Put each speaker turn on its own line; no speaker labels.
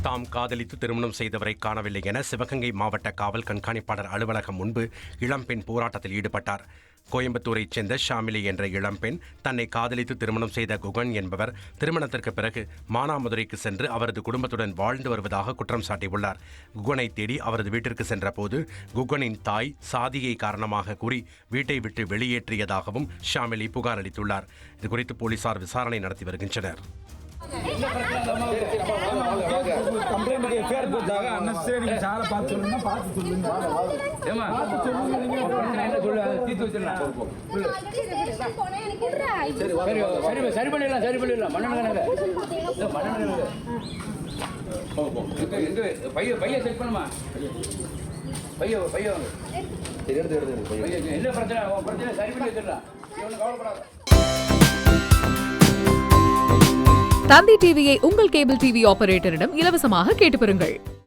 தாம் காதலித்து திருமணம் செய்தவரை காணவில்லை என சிவகங்கை மாவட்ட காவல் கண்காணிப்பாளர் அலுவலகம் முன்பு இளம்பெண் போராட்டத்தில் ஈடுபட்டார். கோயம்புத்தூரைச் சேர்ந்த ஷாமிலி என்ற இளம்பெண் தன்னை காதலித்து திருமணம் செய்த குகன் என்பவர் திருமணத்திற்கு பிறகு மானாமதுரைக்கு சென்று அவரது குடும்பத்துடன் வாழ்ந்து வருவதாக குற்றம் சாட்டியுள்ளார். குகனை தேடி அவரது வீட்டிற்கு சென்றபோது குகனின் தாய் சாதியை காரணமாக கூறி வீட்டை விட்டு வெளியேற்றியதாகவும் ஷாமிலி புகார் அளித்துள்ளார். இதுகுறித்து போலீசார் விசாரணை நடத்தி வருகின்றனர்.
தந்தி டிவியை உங்கள் கேபிள் டிவி ஆபரேட்டரிடம் இலவசமாக கேட்டு பெறுங்கள்.